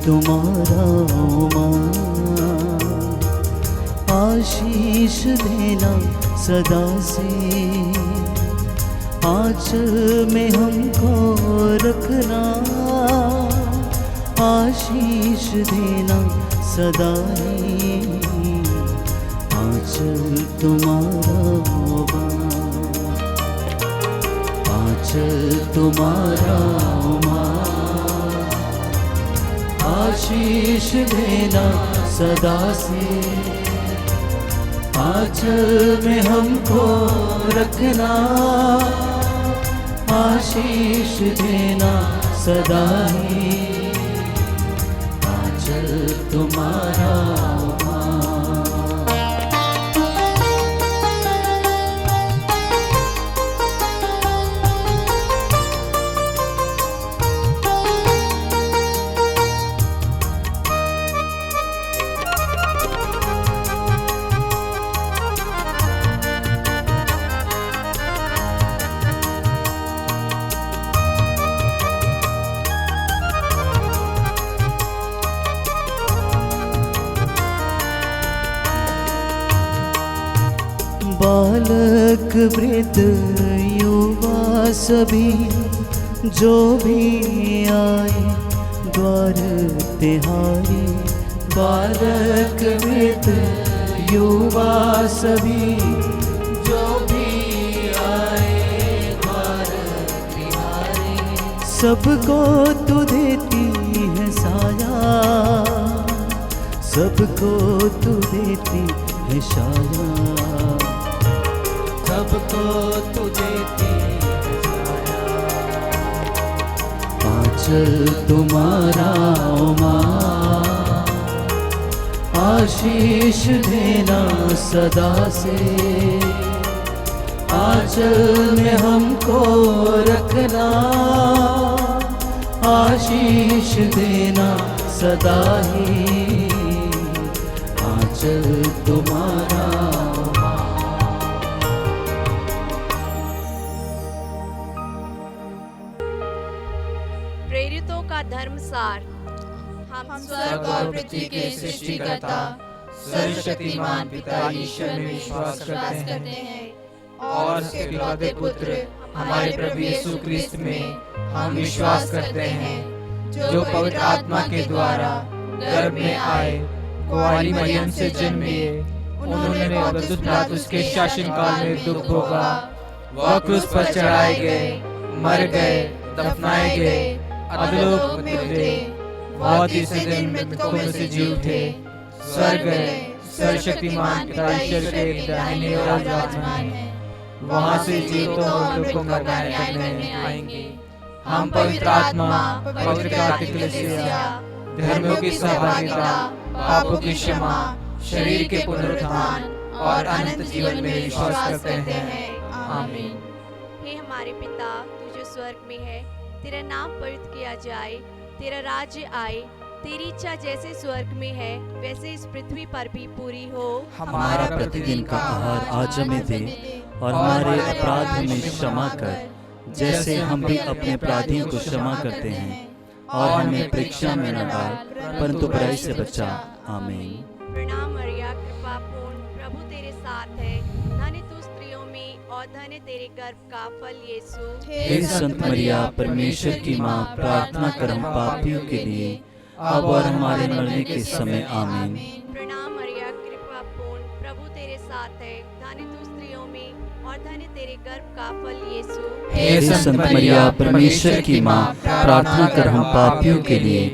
तुम्हारा माँ, आशीष देना सदा से, आंचल में हमको रखना, आशीष देना सदा ही, आंचल तुम्हारा माँ, आंचल तुम्हारा माँ, आशीष देना सदा से, आंचल में हमको रखना, आशीष देना सदा ही, आंचल तुम्हारा बालक वृद्ध युवा सभी जो भी आए द्वार तिहारी, बालक वृद्ध युवा सभी जो भी आए द्वार तिहारी, सबको तू देती है साया, सबको तू देती है साया, सबको तू देती है साया, आंचल तुम्हारा माँ, आशीष देना सदा से, आंचल में हमको रखना, आशीष देना सदा ही, आंचल तुम्हारा प्रेरितों का धर्मसार। हम स्वर्ग और पृथ्वी के सृष्टिकर्ता सर्वशक्तिमान पिता ईश्वर में विश्वास करते हैं और उसके इकलौते पुत्र हमारे प्रभु यीशु क्रिस्त में हम विश्वास करते हैं, जो पवित्र आत्मा के द्वारा गर्भ में आए, कुंवारी मरियम से जन्मे, उन्होंने पौलुस पिलातुस के शासनकाल में दुख भोगा, वह क्रूस पर चढ़ाए गए, मर गए, दफनाए गए, अधोलोक में उतरे, वह तीसरे दिन मृतकों में से जी उठे, स्वर्ग गए, सर्वशक्तिमान पिता ईश्वर के दाहिने ओर विराजमान हैं, वहां से जीवितों और मृतकों को करने आएंगे। हम पवित्र आत्मा, पवित्र कैथोलिक कलीसिया, धर्मों की सहभागिता, पापों की क्षमा, शरीर के पुनरुत्थान और अनंत जीवन में विश्वास करते हैं। आमीन। हे हमारे पिता, तू जो स्वर्ग में है, तेरा नाम पवित्र किया जाए, तेरा राज्य आए, तेरी इच्छा जैसे स्वर्ग में है वैसे इस पृथ्वी पर भी पूरी हो। हमारा प्रतिदिन का आहार आज हमें दे, और हमारे अपराध हमें क्षमा कर, जैसे हम भी अपने अपराधियों को क्षमा करते हैं, और हमें परीक्षा में न डाल, परंतु बुराई से बचा। आमीन। प्रणाम मरिया, कृपा पूर्ण, प्रभु तेरे साथ है, धन्य तू स्त्रियों में और धन्य तेरे गर्भ का फल यीशु। हे संत मरिया, परमेश्वर की माँ, प्रार्थना कर हम पापियों के लिए, अब और हमारे मरने के समय। आमीन। प्रणाम मरिया, कृपा पूर्ण, प्रभु तेरे साथ है, धन्य तू स्त्रियों में और धन्य तेरे गर्भ का फल यीशु। हे संत मरिया, परमेश्वर की माँ, प्रार्थना कर हम पापियों के लिए,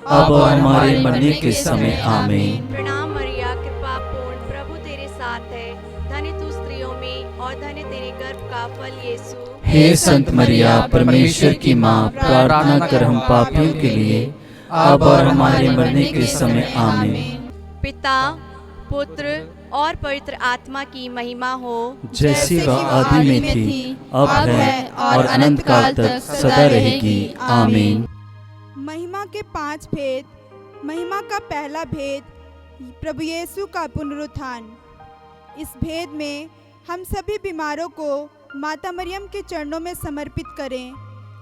अब और हमारे मरने के समय। आमीन। प्रणाम मरिया, कृपा पूर्ण, प्रभु तेरे साथ है, धन्य तू स्त्रियों में और धन्य तेरे गर्भ का फल यीशु। हे संत मरिया, परमेश्वर की माँ, प्रार्थना कर हम पापियों के लिए, अब और हमारे मरने के समय। आमीन। पिता, पुत्र और पवित्र आत्मा की महिमा हो, जैसी वह आदि में थी, अब है और अनंत काल तक सदा रहेगी। आमीन। महिमा के 5 भेद। महिमा का पहला भेद, प्रभु यीशु का पुनरुत्थान। इस भेद में हम सभी बीमारों को माता मरियम के चरणों में समर्पित करें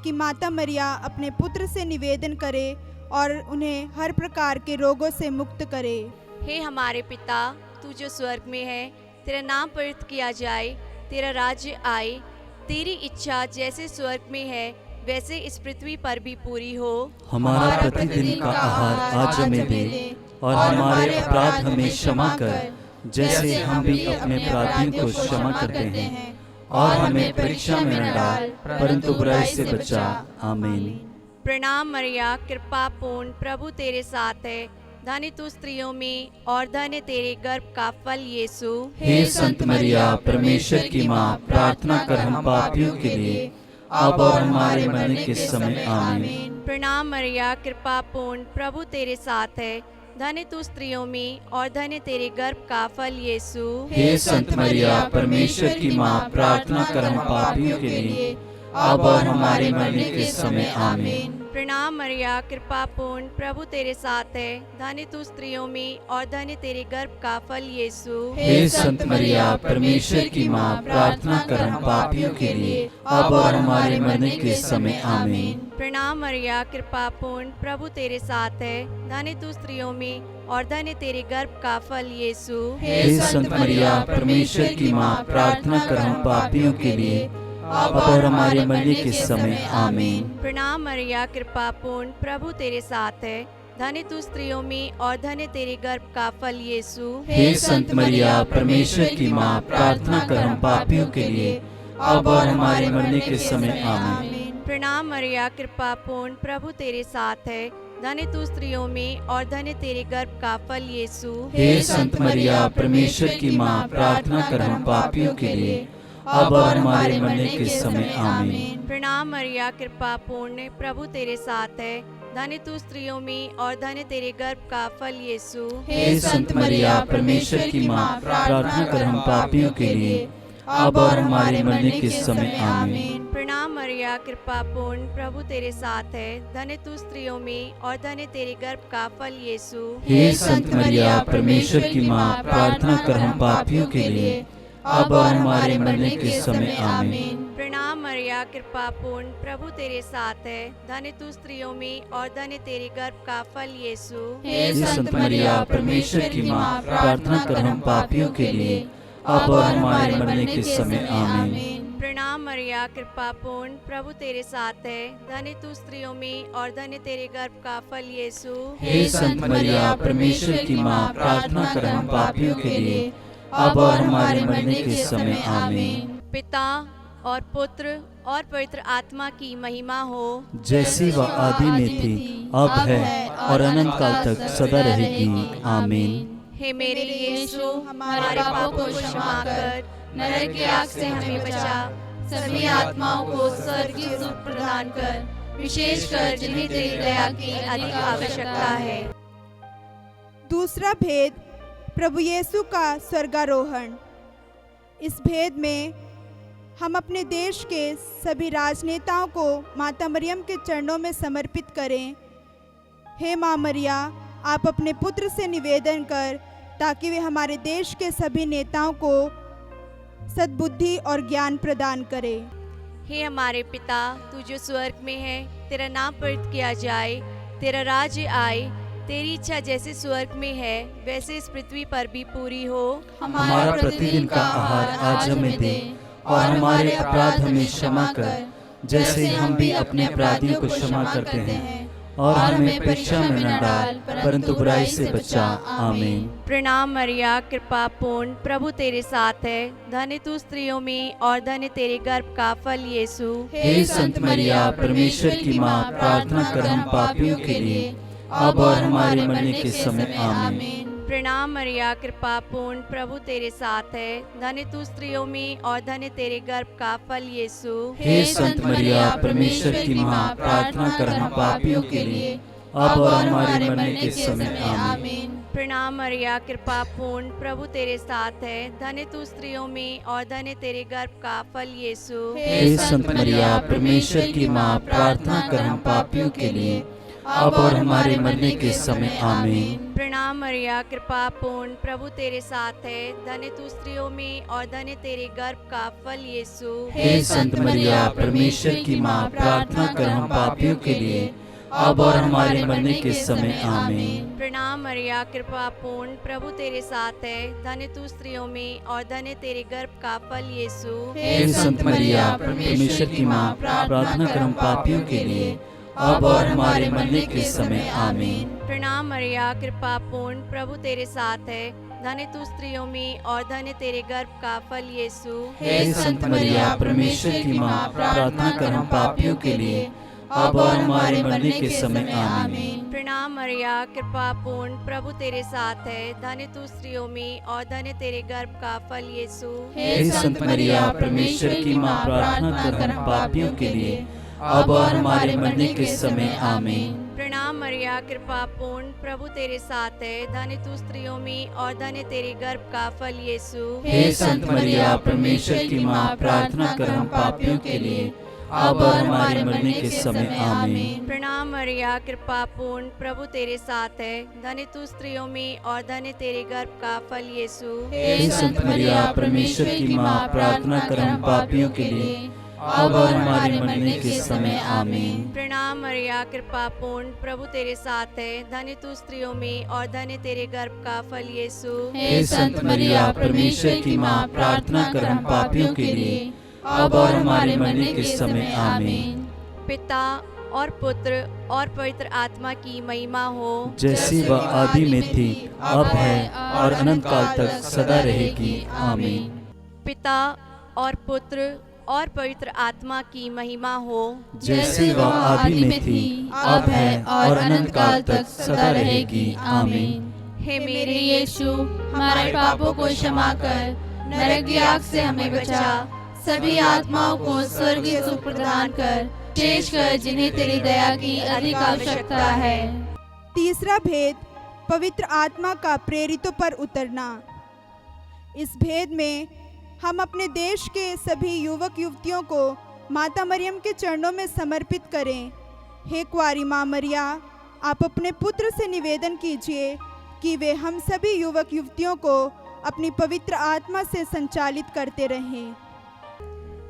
कि माता मरिया अपने पुत्र से निवेदन करे और उन्हें हर प्रकार के रोगों से मुक्त करे। हे हमारे पिता, तू जो स्वर्ग में है, तेरा नाम पवित्र किया जाए, तेरा राज्य आए, तेरी इच्छा जैसे स्वर्ग में है वैसे इस पृथ्वी पर भी पूरी हो। हमारा प्रतिदिन का आहार आज हमें दे, और हमारे अपराध हमें क्षमा कर, जैसे हम भी अपने अपराधियों को क्षमा करते हैं। और हमें परीक्षा में न डाल, परंतु बुराई से बचा। आमीन। प्रणाम मरिया, कृपा पूर्ण, प्रभु तेरे साथ है, धन्य तू स्त्रियों में और धन्य तेरे गर्भ का फल यीशु। हे संत मरिया, परमेश्वर की माँ, प्रार्थना कर हम पापियों के लिए, अब और हमारे मरने के समय। आमीन। प्रणाम मरिया, कृपा पूर्ण, प्रभु तेरे साथ है, धन्य तू स्त्रियों में और धन्य तेरे गर्भ का फल यीशु। हे संत मरिया, परमेश्वर की माँ, प्रार्थना कर हम पापियों के लिए, अब और हमारे मरने के समय। आमीन। प्रणाम मरिया, कृपा पूर्ण, प्रभु तेरे साथ है, धन्य तू स्त्रियों में और धन्य तेरे गर्भ का फल यीशु। हे संत मरिया, परमेश्वर की माँ, प्रार्थना कर हम पापियों के लिए, अब और हमारे मरने के समय। आमीन। प्रणाम मरिया, कृपा पूर्ण, प्रभु तेरे साथ है, धन्य तू स्त्रियों में और धन्य तेरे गर्भ का फल यीशु। हे संत मरिया, परमेश्वर की माँ, प्रार्थना कर हम पापियों के लिए, अब और हमारे मरने के समय। आमीन। प्रणाम मरिया, कृपा पूर्ण, प्रभु तेरे साथ है, धन्य तू स्त्रियों में और धन्य तेरे गर्भ का फल यीशु। हे संत मरिया, परमेश्वर की माँ, प्रार्थना कर हम पापियों के लिए, अब और हमारे मरने के समय। आमीन। प्रणाम मरिया, कृपा पूर्ण, प्रभु तेरे साथ है, धन्य तू स्त्रियों में और धन्य तेरे गर्भ का फल यीशु। हे संत मरिया, परमेश्वर की माँ, प्रार्थना कर हम पापियों के लिए, अब और हमारे मरने के समय। आमीन। प्रणाम मरिया, कृपा पूर्ण, प्रभु तेरे साथ है, धन्य तू स्त्रियों में और धन्य तेरे गर्भ का फल यीशु। हे संत मरिया, परमेश्वर की माँ, प्रार्थना कर हम पापियों के लिए, अब और हमारे मरने के समय। आमीन। प्रणाम मरिया, कृपा पूर्ण, प्रभु तेरे साथ है, धन्य तू स्त्रियों में और धन्य तेरे गर्भ का फल यीशु। हे संत मरिया, परमेश्वर की माँ, प्रार्थना कर हम पापियों के लिए, अब और हमारे मरने के समय। आमीन। प्रणाम मरिया, कृपा पूर्ण, प्रभु तेरे साथ है, धन्य तू स्त्रियों में और धन्य तेरे गर्भ का फल यीशु। हे संत मरिया, परमेश्वर की माँ, प्रार्थना कर हम पापियों के लिए, अब और हमारे मरने के समय। आमीन। प्रणाम मरिया, कृपा पूर्ण, प्रभु तेरे साथ है, धन्य तू स्त्रियों में और धन्य तेरे गर्भ का फल यीशु। हे संत मरिया, परमेश्वर की माँ, प्रार्थना कर हम पापियों के लिए, अब और हमारे मरने के समय। आमीन। पिता और पुत्र और पवित्र आत्मा की महिमा हो, जैसी वह आदि में थी, अब है और अनंत काल तक सदा रहेगी। आमीन। हे मेरे यीशु, हमारे पापों को क्षमा कर, नरक की आग से हमें बचा, सभी आत्माओं को स्वर्ग की सुख प्रदान कर, विशेषकर जिन्हें तेरी दया की अधिक आवश्यकता है। दूसरा भेद, प्रभु यीशु का स्वर्गारोहण। इस भेद में हम अपने देश के सभी राजनेताओं को माता मरियम के चरणों में समर्पित करें। हे माँ मरिया, आप अपने पुत्र से निवेदन कर ताकि वे हमारे देश के सभी नेताओं को सद्बुद्धि और ज्ञान प्रदान करें। हे हमारे पिता, तू जो स्वर्ग में है, तेरा नाम पवित्र किया जाए, तेरा राज्य आए, तेरी इच्छा जैसे स्वर्ग में है वैसे इस पृथ्वी पर भी पूरी हो। हमारा प्रतिदिन का आहार आज हमें दे, और हमारे अपराध हमें क्षमा कर, जैसे हम भी अपने अपराधियों को क्षमा करते हैं। और हमें परीक्षा में न डाल, परंतु बुराई से बचा। आमीन। प्रणाम मरिया, कृपा पूर्ण, प्रभु तेरे साथ है, धन्य तू स्त्रियों में और धन्य तेरे गर्भ का फल यीशु। हे संत मरिया, परमेश्वर की माँ, प्रार्थना कर हम पापियों के लिए, अब और हमारे मरने के समय। आमीन। प्रणाम मरिया, कृपा पूर्ण, प्रभु तेरे साथ है, धन्य तू स्त्रियों में और धन्य तेरे गर्भ का फल यीशु। हे संत मरिया, परमेश्वर की माँ, प्रार्थना कर हम पापियों के लिए, अब और हमारे मरने के समय। आमीन। प्रणाम मरिया, कृपा पूर्ण, प्रभु तेरे साथ है, धन्य तू स्त्रियों में और धन्य तेरे गर्भ का फल यीशु। हे संत मरिया, परमेश्वर की माँ, प्रार्थना कर हम पापियों के लिए, अब और हमारे मरने के समय। आमीन। प्रणाम मरिया, कृपा पूर्ण, प्रभु तेरे साथ है, धन्य तू स्त्रियों में और धन्य तेरे गर्भ का फल यीशु। हे संत मरिया, परमेश्वर की माँ, प्रार्थना कर हम पापियों के लिए, अब और हमारे मरने के समय आमीन। प्रणाम मरिया, कृपा पूर्ण, प्रभु तेरे साथ है, धन्य तू स्त्रियों में और धन्य तेरे गर्भ का फल यीशु। हे संत मरिया, परमेश्वर की माँ, प्रार्थना कर हम पापियों के लिए, अब और हमारे मरने के समय आमीन। प्रणाम मरिया, कृपा पूर्ण, प्रभु तेरे साथ है, धन्य तू स्त्रियों में और धन्य तेरे गर्भ का फल यीशु। हे संत मरिया, परमेश्वर की माँ, प्रार्थना कर हम पापियों के लिए, अब और हमारे मरने के समय आमीन। प्रणाम मरिया, कृपा पूर्ण, प्रभु तेरे साथ है, धन्य तू स्त्रियों में और धन्य तेरे गर्भ का फल यीशु। हे संत मरिया, परमेश्वर की माँ, प्रार्थना कर हम पापियों के लिए, अब और हमारे मरने के समय आमीन। प्रणाम मरिया, कृपा पूर्ण, प्रभु तेरे साथ है, धन्य तू स्त्रियों में और धन्य तेरे गर्भ का फल यीशु। हे संत मरिया, परमेश्वर की माँ, प्रार्थना कर हम पापियों के लिए, अब और हमारे मरने के समय आमीन। प्रणाम मरिया, कृपा पूर्ण, प्रभु तेरे साथ है, धन्य तू स्त्रियों में और धन्य तेरे गर्भ का फल यीशु। हे संत मरिया, परमेश्वर की माँ, प्रार्थना कर हम पापियों के लिए, अब और हमारे मरने के समय आमीन। प्रणाम मरिया, कृपा पूर्ण, प्रभु तेरे साथ है, धन्य तू स्त्रियों में और धन्य तेरे गर्भ का फल यीशु। हे संत मरिया, परमेश्वर की माँ, प्रार्थना कर हम पापियों के लिए, अब और हमारे मरने के समय आमीन। पिता और पुत्र और पवित्र आत्मा की महिमा हो, जैसी वह आदि में थी, अब है और अनंत काल तक सदा रहेगी आमीन। पिता और पुत्र और पवित्र आत्मा की महिमा हो, जैसी वह आदि में थी, अब है और अनंत काल तक सदा रहेगी आमीन। हे मेरे यीशु, हमारे पापों को क्षमा कर, नरक की आग से हमें बचा, सभी आत्माओं को स्वर्गीय सुख प्रदान कर, विशेष कर जिन्हें तेरी दया की अधिक आवश्यकता है। तीसरा भेद, पवित्र आत्मा का प्रेरितों पर उतरना। इस भेद में हम अपने देश के सभी युवक युवतियों को माता मरियम के चरणों में समर्पित करें। हे कुंवारी माँ मरिया, आप अपने पुत्र से निवेदन कीजिए कि वे हम सभी युवक युवतियों को अपनी पवित्र आत्मा से संचालित करते रहें।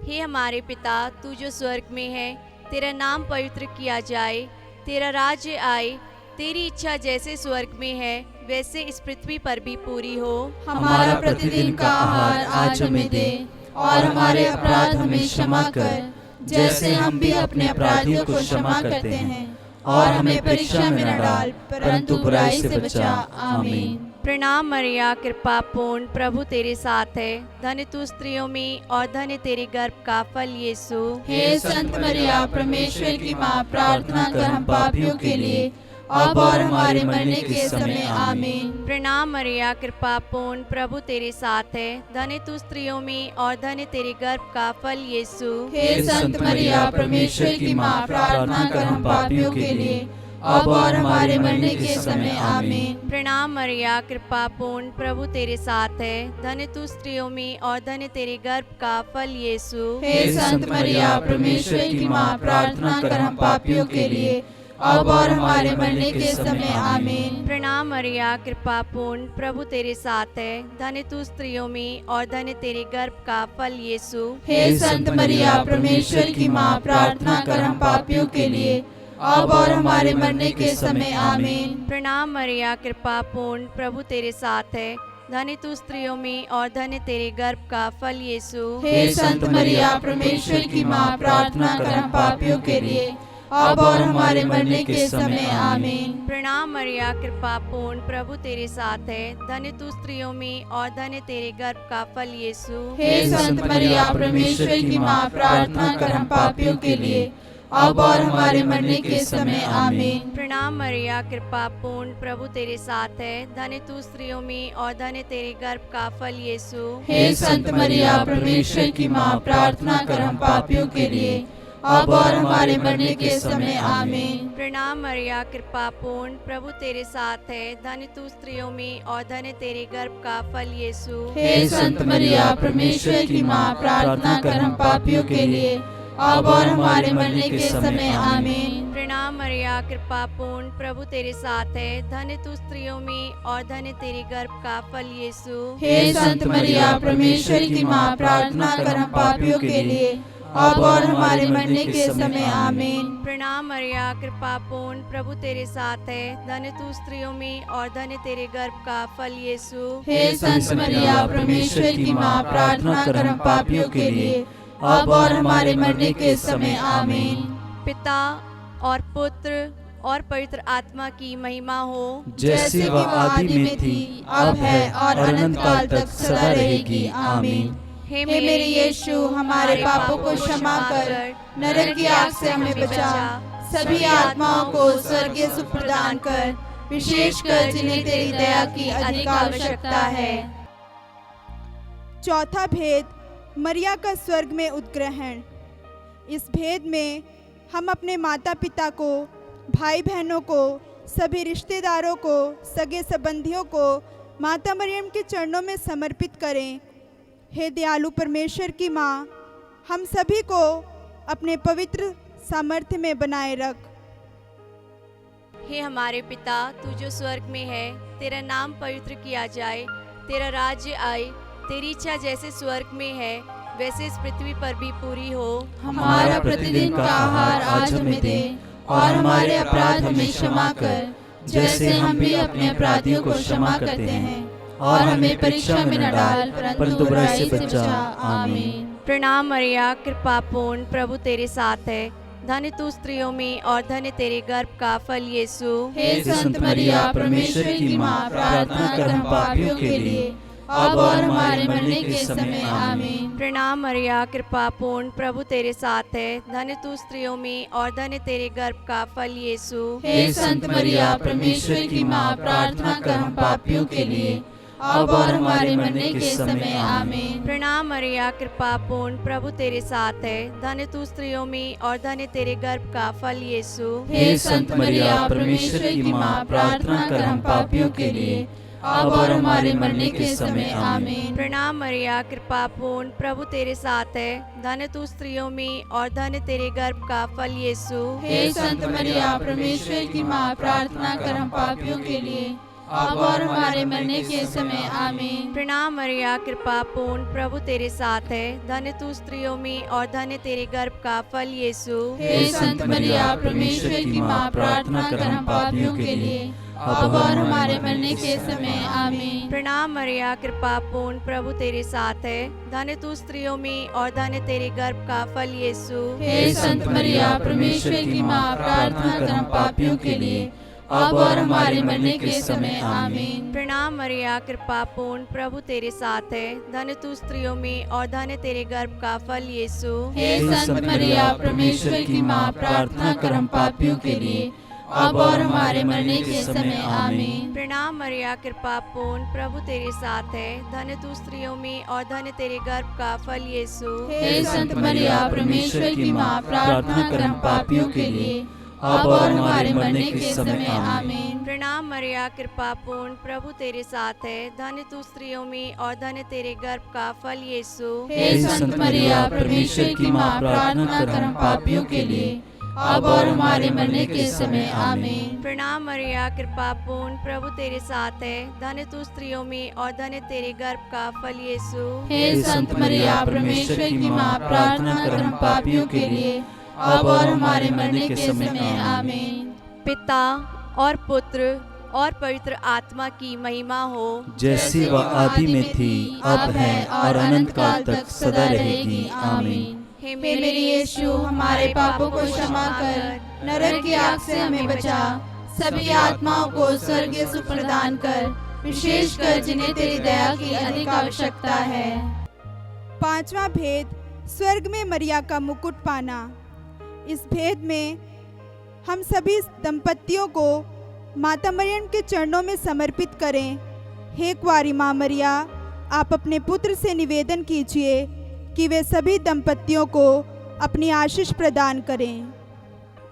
हे हमारे पिता, तू जो स्वर्ग में है, तेरा नाम पवित्र किया जाए, तेरा राज्य आए, तेरी इच्छा जैसे स्वर्ग में है वैसे इस पृथ्वी पर भी पूरी हो। हमारा प्रतिदिन का आहार आज हमें दे, और हमारे अपराध हमें क्षमा कर, जैसे हम भी अपने अपराधियों को क्षमा करते हैं, और हमें परीक्षा में न डाल, परंतु बुराई से बचा आमीन। प्रणाम मरिया, कृपा पूर्ण, प्रभु तेरे साथ है, धन्य तू स्त्रियों में और धन्य तेरे गर्भ का फल यीशु। हे संत मरिया, परमेश्वर की माँ, प्रार्थना कर हम पापियों के लिए, अब और हमारे मरने के समय आमीन। प्रणाम मरिया, कृपा पूर्ण, प्रभु तेरे साथ है, धन्य तू स्त्रियों में और धन्य तेरे गर्भ का फल यीशु। हे संत मरिया, परमेश्वर की माँ, प्रार्थना कर हम पापियों के लिए, अब और हमारे मरने के समय आमीन। प्रणाम मरिया, कृपा पूर्ण, प्रभु तेरे साथ है, धन्य तू स्त्रियों में और धन्य तेरे गर्भ का फल यीशु। हे संत मरिया, परमेश्वर की माँ, प्रार्थना कर हम पापियों के लिए, अब और हमारे मरने के समय आमीन। प्रणाम मरिया, कृपा पूर्ण, प्रभु तेरे साथ है, धन्य तू स्त्रियों में और धन्य तेरे गर्भ का फल यीशु। हे संत मरिया, परमेश्वर की माँ, प्रार्थना कर हम पापियों के लिए, अब और हमारे मरने के समय आमीन। प्रणाम मरिया, कृपा पूर्ण, प्रभु तेरे साथ है, धन्य तू स्त्रियों में और धन्य तेरे गर्भ का फल यीशु। हे संत मरिया, परमेश्वर की माँ, प्रार्थना कर हम पापियों के लिए, अब और हमारे मरने के समय आमीन। प्रणाम मरिया, कृपा पूर्ण, प्रभु तेरे साथ है, धन्य तू स्त्रियों में और धन्य तेरे गर्भ का फल यीशु। हे संत मरिया, परमेश्वर की माँ, प्रार्थना कर हम पापियों के लिए, अब और हमारे मरने के समय आमीन। प्रणाम मरिया, कृपा पूर्ण, प्रभु तेरे साथ है, धन्य तू स्त्रियों में और धन्य तेरे गर्भ का फल यीशु। हे संत मरिया, परमेश्वर की माँ, प्रार्थना कर हम पापियों के लिए, अब और हमारे मरने के समय आमीन। प्रणाम मरिया, कृपा पूर्ण, प्रभु तेरे साथ है, धन्य तू स्त्रियों में और धन्य तेरे गर्भ का फल यीशु। हे संत मरिया, परमेश्वर की माँ, प्रार्थना कर हम पापियों के लिए, अब और हमारे मरने के समय आमीन। प्रणाम मरिया, कृपा पूर्ण, प्रभु तेरे साथ है, धन्य तू स्त्रियों में और धन्य तेरे गर्भ का फल यीशु। हे संत मरिया, परमेश्वर की माँ, प्रार्थना कर हम पापियों के लिए, अब और हमारे मरने के समय आमीन। प्रणाम मरिया, कृपा पूर्ण, प्रभु तेरे साथ है। धन्य तू स्त्रियों में और धन्य तेरे गर्भ का फल यीशु। हे संत मरिया, परमेश्वर की माँ, प्रार्थना कर हम पापियों के लिए, अब और हमारे मरने के समय आमीन। पिता और पुत्र और पवित्र आत्मा की महिमा हो, जैसे वह आदि में थी, अब है और अनंत काल तक सदा रहेगी। आमीन। हे मेरे यीशु, हमारे पापों को क्षमा कर, नरक की आग से हमें बचा, सभी आत्माओं को स्वर्गीय सुख प्रदान कर, विशेषकर जिन्हें तेरी दया की अधिक आवश्यकता है। चौथा भेद, मरिया का स्वर्ग में उत्ग्रहण। इस भेद में हम अपने माता पिता को, भाई बहनों को, सभी रिश्तेदारों को, सगे संबंधियों को माता मरियम के चरणों में समर्पित करें। हे दयालु परमेश्वर की माँ, हम सभी को अपने पवित्र सामर्थ्य में बनाए रख। हे हमारे पिता, तू जो स्वर्ग में है, तेरा नाम पवित्र किया जाए, तेरा राज्य आए, तेरी इच्छा जैसे स्वर्ग में है वैसे इस पृथ्वी पर भी पूरी हो। हमारा प्रतिदिन का आहार आज हमें दे, और हमारे अपराध हमें क्षमा कर, जैसे हम भी अपने अपराधियों को क्षमा करते हैं, और हमें परीक्षा में न डाल, परंतु बुराई से बचा। आमीन। प्रणाम मरिया, कृपा पूर्ण, प्रभु तेरे साथ है। धन्य तू स्त्रियों में और धन्य तेरे गर्भ का फल यीशु। हे संत मरिया, परमेश्वर की माँ, प्रार्थना कर हम पापियों के लिए, अब और हमारे मरने के समय आमीन। प्रणाम मरिया, कृपा पूर्ण, प्रभु तेरे साथ है। धन्य तू स्त्रियों में और धन्य तेरे गर्भ का फल यीशु। हे संत मरिया, परमेश्वर की माँ, प्रार्थना कर हम पापियों के लिए, अब और हमारे मरने के समय आमीन। प्रणाम मरिया, कृपा पूर्ण, प्रभु तेरे साथ है। धन्य तू स्त्रियों में और धन्य तेरे गर्भ का फल यीशु। हे संत मरिया, परमेश्वर की माँ, प्रार्थना कर हम पापियों के लिए, अब और हमारे मरने के समय आमीन। प्रणाम मरिया, कृपा पूर्ण, प्रभु तेरे साथ है। धन्य तू स्त्रियों में और धन्य तेरे गर्भ का फल यीशु। हे संत मरिया, परमेश्वर की माँ, प्रार्थना कर हम पापियों के लिए, अब और हमारे मरने के समय आमीन। प्रणाम मरिया, कृपा पूर्ण, प्रभु तेरे साथ है। धन्य तू स्त्रियों में और धन्य तेरे गर्भ का फल यीशु। हे संत मरिया, परमेश्वर की माँ, प्रार्थना कर हम पापियों के लिए, अब और हमारे मरने के समय आमीन। प्रणाम मरिया, कृपा पूर्ण, प्रभु तेरे साथ है। धन्य तू स्त्रियों में और धन्य तेरे गर्भ का फल यीशु। हे संत मरिया, परमेश्वर की माँ, प्रार्थना कर हम पापियों के लिए, अब और हमारे मरने के समय आमीन। प्रणाम मरिया, कृपा पूर्ण, प्रभु तेरे साथ है। धन्य तू स्त्रियों में और धन्य तेरे गर्भ का फल यीशु। हे संत मरिया, परमेश्वर की माँ, प्रार्थना कर हम पापियों के लिए, अब और हमारे मरने के समय आमीन। प्रणाम मरिया, कृपा पूर्ण, प्रभु तेरे साथ है। धन्य तू स्त्रियों में और धन्य तेरे गर्भ का फल यीशु। हे संत मरिया, परमेश्वर की माँ, प्रार्थना कर हम पापियों के लिए, अब और हमारे मरने के समय आमीन। प्रणाम मरिया, कृपा पूर्ण, प्रभु तेरे साथ है। धन्य तू स्त्रियों में और धन्य तेरे गर्भ का फल यीशु। हे संत मरिया, परमेश्वर की माँ, प्रार्थना कर हम पापियों के लिए, अब और हमारे मरने के समय आमीन। प्रणाम मरिया, कृपा पूर्ण, प्रभु तेरे साथ है। धन्य तू स्त्रियों में और धन्य तेरे गर्भ का फल यीशु। हे संत मरिया, परमेश्वर की माँ, प्रार्थना कर हम पापियों के लिए, अब और हमारे मरने के समय आमीन। पिता और पुत्र और पवित्र आत्मा की महिमा हो, जैसी वह आदि में थी, अब है और अनंत काल तक सदा रहेगी। आमीन। हे मेरे यीशु, हमारे पापों को क्षमा कर, नरक की आग से हमें बचा, सभी आत्माओं को स्वर्गीय सुख प्रदान कर, विशेषकर जिन्हें तेरी दया की अधिक आवश्यकता है। पांचवा भेद, स्वर्ग में मरिया का मुकुट पाना। इस भेद में हम सभी दंपतियों को माता मरियम के चरणों में समर्पित करें। हे कुंवारी माँ मरिया, आप अपने पुत्र से निवेदन कीजिए कि वे सभी दंपतियों को अपनी आशीष प्रदान करें।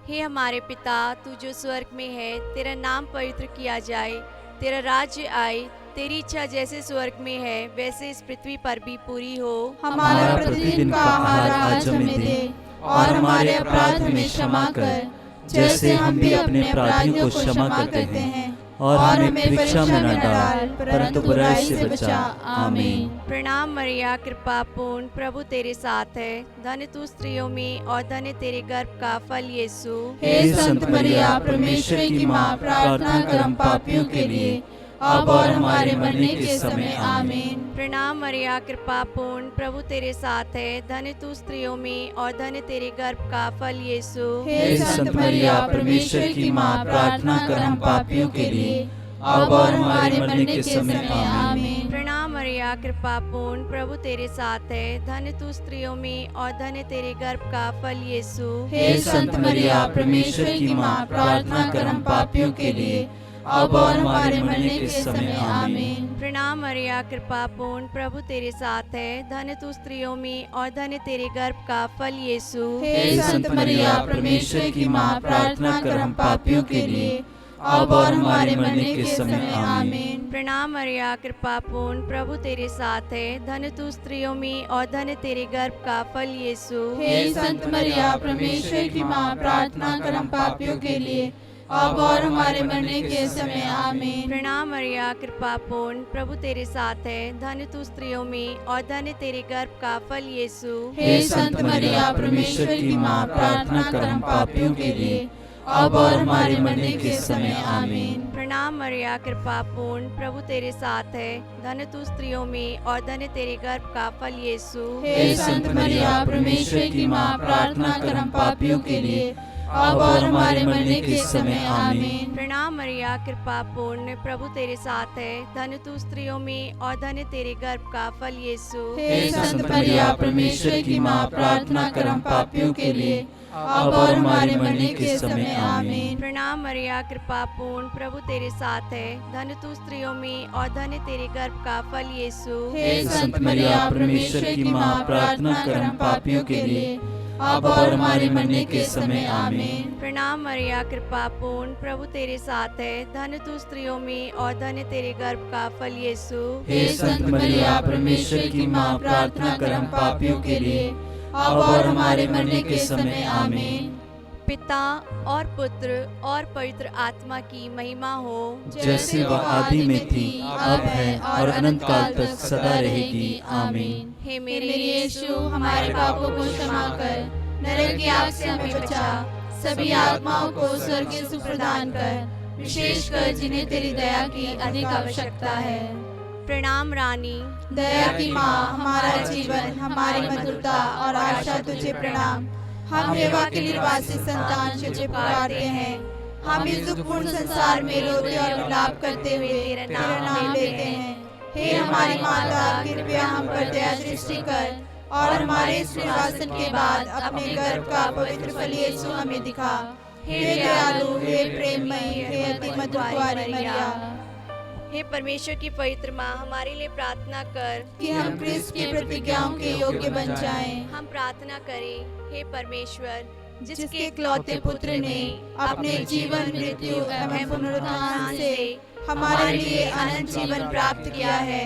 हे हमारे पिता, तू जो स्वर्ग में है, तेरा नाम पवित्र किया जाए, तेरा राज्य आए, तेरी इच्छा जैसे स्वर्ग में है वैसे इस पृथ्वी पर भी पूरी हो। हमारा प्रतिदिन का आहार आज हमें दे, और हमारे अपराध हमें क्षमा कर, जैसे हम भी अपने अपराधियों को क्षमा करते हैं, और हमें परीक्षा में न डाल, परंतु बुराई से बचा। आमीन। प्रणाम मरिया, कृपा पूर्ण, प्रभु तेरे साथ है। धन्य तू स्त्रियों में और धन्य तेरे गर्भ का फल यीशु। हे संत मरिया, परमेश्वर की माँ, प्रार्थना कर हम पापियों के लिए, अब और हमारे मरने के समय। आमीन। प्रणाम मरिया, कृपा पूर्ण, प्रभु तेरे साथ है। धन्य तू स्त्रियों में और धन्य तेरे गर्भ का फल यीशु। हे संत मरिया, परमेश्वर की माँ, प्रार्थना कर हम पापियों के लिए, अब और हमारे मरने के समय। आमीन। प्रणाम मरिया, कृपा पूर्ण, प्रभु तेरे साथ है। धन्य तू स्त्रियों में और धन्य तेरे गर्भ का फल यीशु। हे संत मरिया, परमेश्वर की माँ, प्रार्थना कर हम पापियों के लिए, अब और हमारे मरने के समय। आमीन। प्रणाम मरिया, कृपा पूर्ण, प्रभु तेरे साथ है। धन्य तू स्त्रियों में और धन्य तेरे गर्भ का फल यीशु। हे संत मरिया, परमेश्वर की माँ, प्रार्थना कर हम पापियों के लिए, अब और हमारे मरने के समय। आमीन। प्रणाम मरिया, कृपा पूर्ण, प्रभु तेरे साथ है। धन्य तू स्त्रियों में और धन्य तेरे गर्भ का फल यीशु। हे संत मरिया, परमेश्वर की माँ, प्रार्थना कर हम पापियों के लिए, अब और हमारे मरने के समय। आमीन। प्रणाम मरिया, कृपा पूर्ण, प्रभु तेरे साथ है। धन्य तू स्त्रियों में और धन्य तेरे गर्भ का फल यीशु। हे संत मरिया, परमेश्वर की माँ, प्रार्थना कर हम पापियों के लिए, अब और हमारे मरने के समय। आमीन। प्रणाम मरिया, कृपा पूर्ण, प्रभु तेरे साथ है। धन्य तू स्त्रियों में और धन्य तेरे गर्भ का फल यीशु। हे संत मरिया, परमेश्वर की माँ, प्रार्थना कर हम पापियों के लिए, अब और हमारे मरने के समय। आमीन। प्रणाम मरिया, कृपा पूर्ण, प्रभु तेरे साथ है। धन्य तू स्त्रियों में और धन्य तेरे गर्भ का फल यीशु। हे संत मरिया, परमेश्वर की माँ, प्रार्थना कर हम पापियों के लिए, अब और हमारे मरने के समय। आमीन। प्रणाम मरिया, कृपा पूर्ण, प्रभु तेरे साथ है। धन्य तू स्त्रियों में और धन्य तेरे गर्भ का फल यीशु। हे संत मरिया, परमेश्वर की माँ, प्रार्थना कर हम पापियों के लिए, अब और हमारे मरने के समय। आमीन। प्रणाम मरिया, कृपा पूर्ण, प्रभु तेरे साथ है। धन्य तू स्त्रियों में और धन्य तेरे गर्भ का फल यीशु। हे संत मरिया, परमेश्वर की माँ, प्रार्थना कर हम पापियों के लिए, अब और हमारे मरने के समय। आमीन। पिता और पुत्र और पवित्र आत्मा की महिमा हो, जैसे वह आदि में थी, अब है और अनंत काल तक सदा रहेगी। आमीन। हे मेरे यीशु, हमारे पापों को क्षमा कर, नरक की आग से हमें बचा, सभी आत्माओं को स्वर्ग की सुख प्रदान कर, विशेषकर जिन्हें तेरी दया की अधिक आवश्यकता है। प्रणाम रानी, दया की माँ, हमारा जीवन, हमारी मधुरता और आशा तुझे प्रणाम। हम हेवा के निर्वासी संतान तुझे पुकारते हैं। हम इस दुखपूर्ण संसार में रोते और विलाप करते हुए तेरा नाम लेते हैं। हे हमारी माता, कृपया हम पर दया दृष्टि कर और हमारे इस निर्वासन के बाद अपने गर्भ का पवित्र फल यीशु हमें दिखा। हे दयालु, हे प्रेममयी, हे अति मधुर कुंवारी मरिया, हे परमेश्वर की पवित्र माँ, हमारे लिए प्रार्थना कर कि हम क्रिस्त की प्रतिज्ञाओं के योग्य बन जाएं। हम प्रार्थना करें। हे परमेश्वर, जिसके इकलौते पुत्र ने अपने जीवन, मृत्यु एवं पुनरुत्थान से हमारे लिए अनंत जीवन प्राप्त किया है,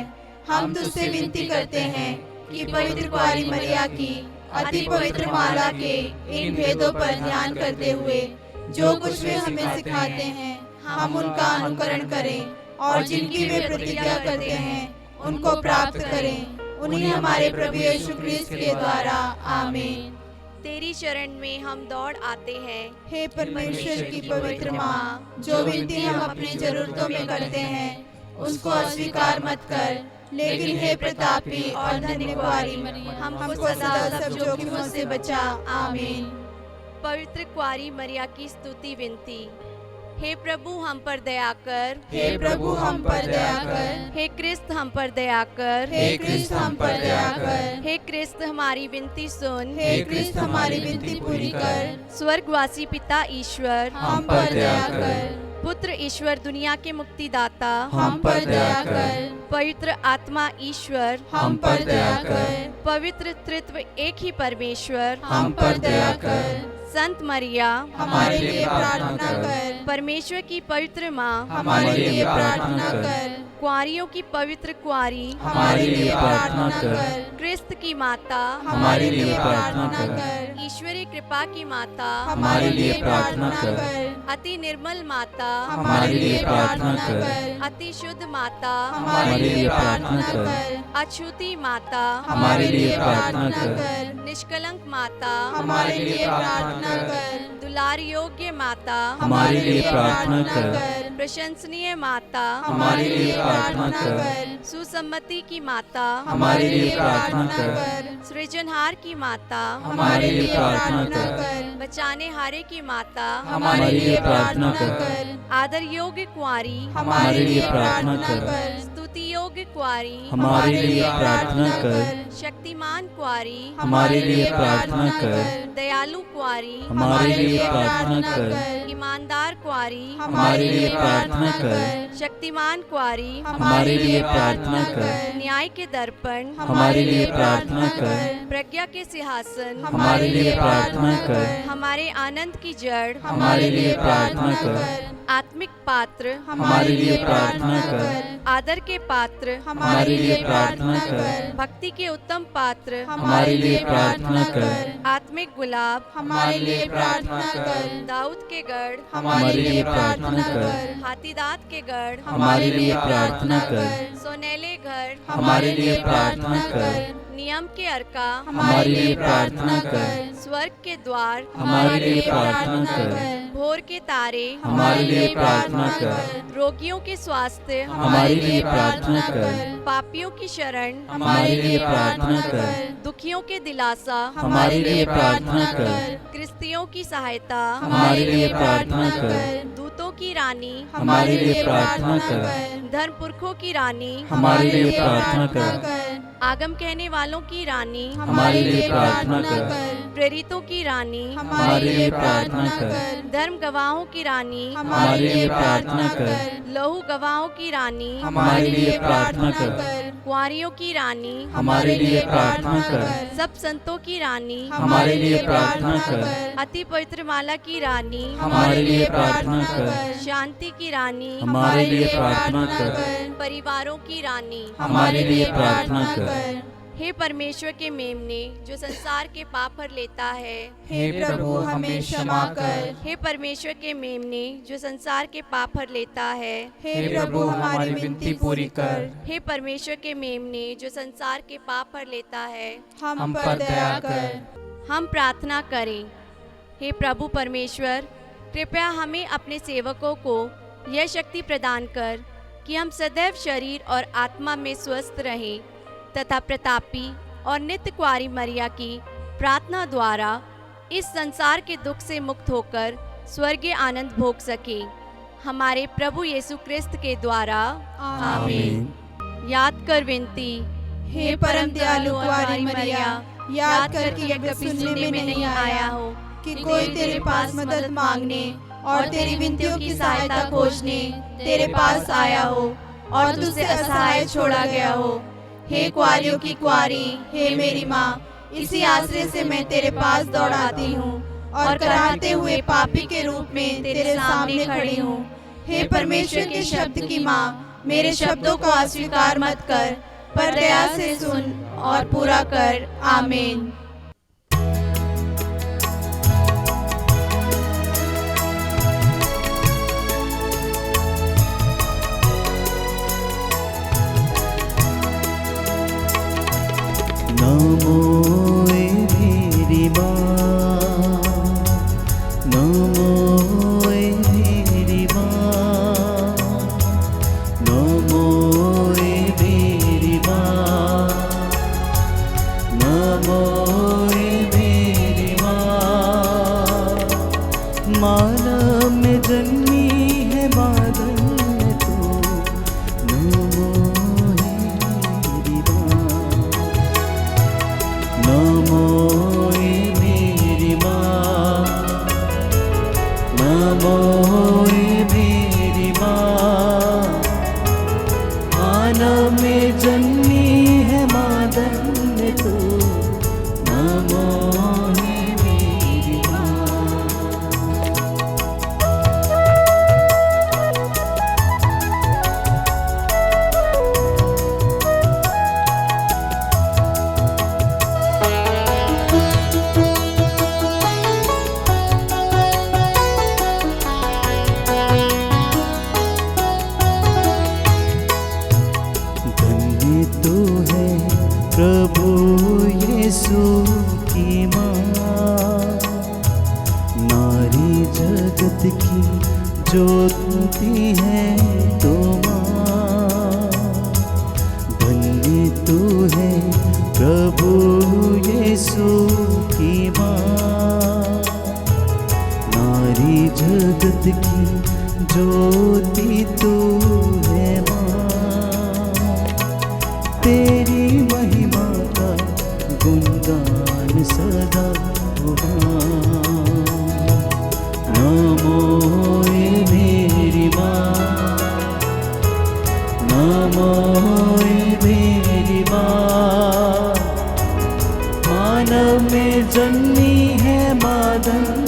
हम तुझसे विनती करते हैं कि पवित्र कुंवारी मरिया की अति पवित्र माला के इन भेदों पर ध्यान करते हुए जो कुछ वे हमें सिखाते हैं, हम उनका अनुकरण करें और जिनकी वे प्रतिज्ञा करते हैं उनको प्राप्त करें। उन्हें हमारे प्रभु यीशु क्रिस्त के द्वारा। आमीन। तेरी शरण में हम दौड़ आते हैं। हे परमेश्वर की पवित्र माँ, जो विनती हम अपनी जरूरतों में करते हैं उसको अस्वीकार मत कर, लेकिन हे प्रतापी और धन्य कुंवारी मरिया, हमको सदा सब जोखिमों से बचा। आमीन। पवित्र कुंवारी मरिया की स्तुति विनती। हे प्रभु हम पर दया कर, हे प्रभु हम पर दया कर, हे क्रिस्त हम पर दया कर, हे क्रिस्त हम पर दया कर, हे क्रिस्त हमारी विनती सुन, हे क्रिस्त हमारी विनती पूरी कर। स्वर्गवासी पिता ईश्वर हम पर दया कर, पुत्र ईश्वर दुनिया के मुक्तिदाता हम पर दया कर, पवित्र आत्मा ईश्वर हम पर दया कर, पवित्र त्रित्व एक ही परमेश्वर हम पर दया कर, संत मरिया हमारे लिए प्रार्थना कर। परमेश्वर की पवित्र माँ हमारे लिए प्रार्थना कर। कुंवारियों की पवित्र कुंवारी हमारे लिए प्रार्थना कर। क्रिस्त की माता हमारे लिए प्रार्थना कर। ईश्वरीय कृपा की माता हमारे लिए प्रार्थना कर। अति निर्मल माता हमारे लिए प्रार्थना कर। अति शुद्ध माता हमारे लिए प्रार्थना कर। अछूती माता हमारे लिए प्रार्थना कर। निष्कलंक माता हमारे लिए प्रार्थना कर। दुलार योग्य माता हमारे लिए प्रार्थना कर। प्रशंसनीय माता हमारे लिए प्रार्थना कर। सुसम्मति की माता हमारे लिए प्रार्थना कर। सृजनहार की माता हमारे लिए प्रार्थना कर। बचाने हारे की माता हमारे लिए प्रार्थना कर। आदर योग्य कुंवारी हमारे लिए प्रार्थना कर। स्तुति योग्य कुंवारी हमारे लिए प्रार्थना कर। शक्तिमान कुंवारी हमारे लिए प्रार्थना कर। दयालु कुंवारी हमारे लिए प्रार्थना कर। ईमानदार कुंवारी हमारे लिए प्रार्थना कर। शक्तिमान कुंवारी हमारे लिए प्रार्थना कर। न्याय के दर्पण हमारे लिए प्रार्थना कर। प्रज्ञा के सिंहासन हमारे लिए प्रार्थना कर। हमारे आनंद की जड़ हमारे लिए प्रार्थना कर। आत्मिक पात्र हमारे लिए प्रार्थना कर। आदर के पात्र हमारे लिए प्रार्थना कर। भक्ति के उत्तम पात्र हमारे लिए प्रार्थना कर। आत्मिक गुलाब हमारे लिए प्रार्थना कर। दाऊद के गढ़ हमारे लिए प्रार्थना कर। हाथीदांत के गढ़ हमारे लिए प्रार्थना कर। सोनेले घर हमारे लिए प्रार्थना कर। नियम के अर्का हमारे लिए प्रार्थना कर। स्वर्ग के द्वार हमारे लिए प्रार्थना कर। भोर के तारे हमारे लिए प्रार्थना कर। रोगियों के स्वास्थ्य हमारे लिए प्रार्थना कर। पापियों की शरण हमारे लिए प्रार्थना कर। दुखियों के दिलासा हमारे लिए प्रार्थना कर। क्रिस्तियों की सहायता हमारे लिए प्रार्थना कर। दूतों की रानी हमारे लिए प्रार्थना कर। धर्म पुरखों की रानी हमारे लिए प्रार्थना कर। आगम कहने वालों की रानी हमारे लिए प्रार्थना कर। प्रेरितों की रानी हमारे लिए प्रार्थना कर। धर्म गवाहों की रानी हमारे लिए प्रार्थना कर। लहू गवाहों की रानी हमारे लिए प्रार्थना कर। कुंवारियों की रानी हमारे लिए प्रार्थना कर। सब संतों की रानी हमारे लिए प्रार्थना कर। अति पवित्र माला की रानी हमारे लिए प्रार्थना कर। शांति की रानी हमारे लिए प्रार्थना कर। परिवारों की रानी हमारे लिए प्रार्थना कर। हे परमेश्वर के मेमने जो संसार के पाप हर लेता है, हे प्रभु हमें क्षमा कर। हे परमेश्वर के मेमने जो संसार के पाप हर लेता है, हे प्रभु हमारी विनती पूरी कर। हे परमेश्वर के मेमने जो संसार के पाप हर लेता है, हम पर दया कर। हम प्रार्थना करें। हे प्रभु परमेश्वर, कृपया हमें अपने सेवकों को यह शक्ति प्रदान कर कि हम सदैव शरीर और आत्मा में स्वस्थ रहें तथा प्रतापी और नित्य कुंवारी मरिया की प्रार्थना द्वारा इस संसार के दुख से मुक्त होकर स्वर्गीय आनंद भोग सके। हमारे प्रभु यीशु क्रिस्त के द्वारा आमीन। याद कर विनती। हे परम दयालु कुंवारी मरिया, याद कर कि यह कभी सुनने में नहीं आया हो कि कोई तेरे पास मदद मांगने और तेरी विनतियों की सहायता खोजने तेरे पास आया हो और तुझसे असहाय छोड़ा गया हो। हे कुंवारियों की कुंवारी, हे मेरी माँ, इसी आश्रय से मैं तेरे पास दौड़ाती हूँ और कराहते हुए पापी के रूप में तेरे सामने खड़ी हूँ। हे परमेश्वर के शब्द की माँ, मेरे शब्दों को अस्वीकार मत कर, पर दया से सुन और पूरा कर। आमीन। नमो मेरी माँ, नमो मेरी माँ, नमो मेरी माँ, नमो मेरी माँ। मानव में जन्मी है बादल में तू, नमो मेरी माँ, यीशु की माँ, नारी जगत की ज्योति है तो माँ, धन्य तू है प्रभु यीशु की माँ, नारी जगत की ज्योति तू है माँ, तेरी महिमा का गुणगान सदा होगा। नमो मेरी माँ, नमो मेरी माँ, मानव में जन्मी है माँ धन्य